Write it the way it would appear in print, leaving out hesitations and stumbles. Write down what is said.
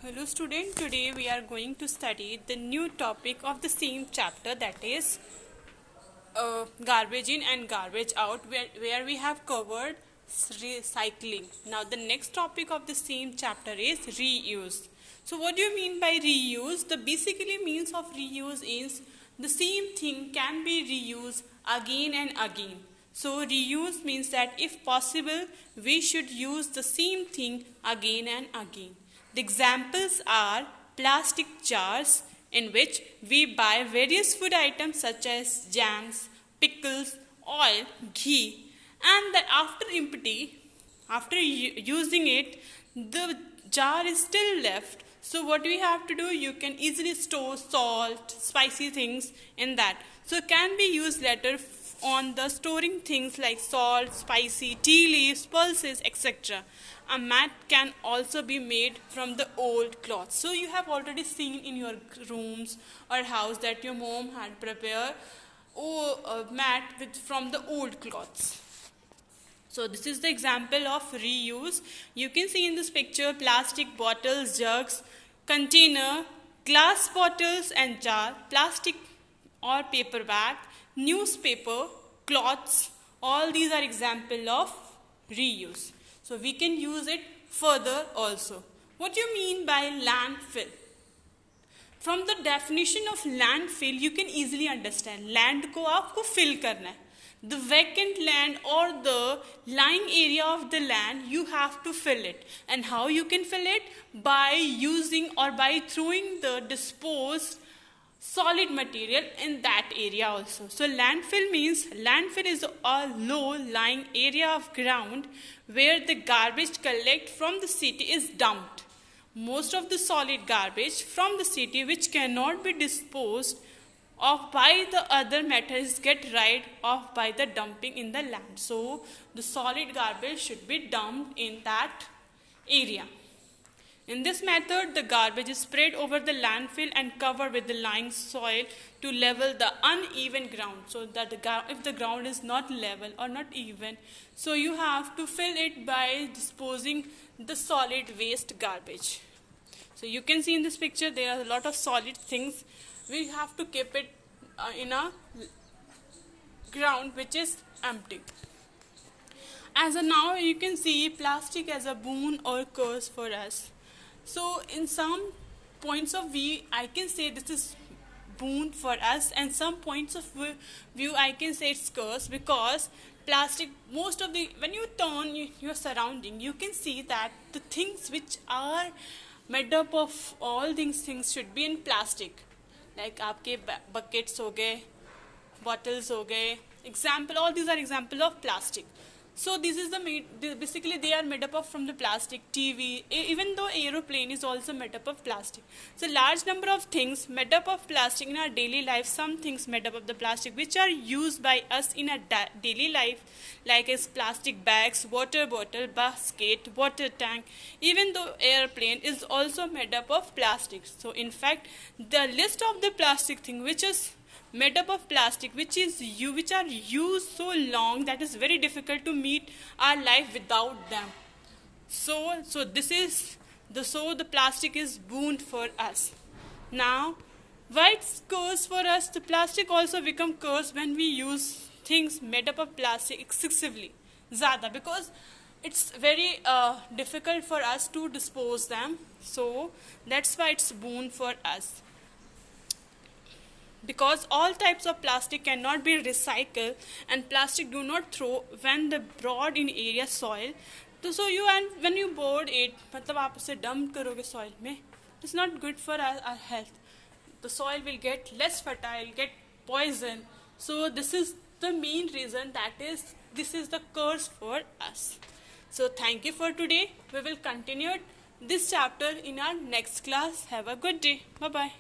Hello student, today we are going to study the new topic of the same chapter, that is garbage in and garbage out, where we have covered recycling. Now the next topic of the same chapter is reuse. So what do you mean by reuse? The basically means of reuse is the same thing can be reused again and again. So reuse means that if possible we should use the same thing again and again. The examples are plastic jars in which we buy various food items such as jams, pickles, oil, ghee, and that after using it, the jar is still left. So what we have to do, you can easily store salt, spicy things in that. So it can be used later on the storing things like salt, spicy, tea leaves, pulses, etc. A mat can also be made from the old cloth. So you have already seen in your rooms or house that your mom had prepared a mat from the old cloths. So this is the example of reuse. You can see in this picture plastic bottles, jugs, container, glass bottles and jar, plastic or paper bag, newspaper, cloths, all these are example of reuse. So we can use it further also. What do you mean by landfill? From the definition of landfill, you can easily understand. Land को आपको fill करना है. The vacant land or the lying area of the land, you have to fill it. And how you can fill it? By using or by throwing the disposed solid material in that area also. So landfill means, landfill is a low lying area of ground where the garbage collected from the city is dumped. Most of the solid garbage from the city which cannot be disposed of by the other methods get rid of by the dumping in the land. So the solid garbage should be dumped in that area. In this method, the garbage is spread over the landfill and covered with the lying soil to level the uneven ground. So that if the ground is not level or not even, so you have to fill it by disposing the solid waste garbage. So you can see in this picture there are a lot of solid things. We have to keep it in a ground which is empty. As of now, you can see plastic as a boon or curse for us. So in some points of view, I can say this is boon for us, and some points of view I can say it's curse, because plastic, most of the, when you turn your surrounding, you can see that the things which are made up of all these things should be in plastic. Like आपके buckets हो गए, bottles हो गए, example, all these are example of plastic. So this is basically they are made up of from the plastic. TV, even though aeroplane is also made up of plastic. So large number of things made up of plastic in our daily life. Some things made up of the plastic which are used by us in our daily life, like as plastic bags, water bottle, basket, water tank. Even though airplane is also made up of plastic. So in fact, the list of the plastic thing which is made up of plastic which are used so long that is very difficult to meet our life without them. So the plastic is boon for us. Now why it's curse for us? The plastic also become curse when we use things made up of plastic excessively, ज़्यादा, because it's very difficult for us to dispose them. So that's why it's boon for us. Because all types of plastic cannot be recycled, and plastic do not throw when the broad in area soil. So when you board it, मतलब आप उसे dump करोगे soil में, it's not good for our health. The soil will get less fertile, get poison. So this is the main reason, that is, this is the curse for us. So thank you for today. We will continue this chapter in our next class. Have a good day. Bye bye.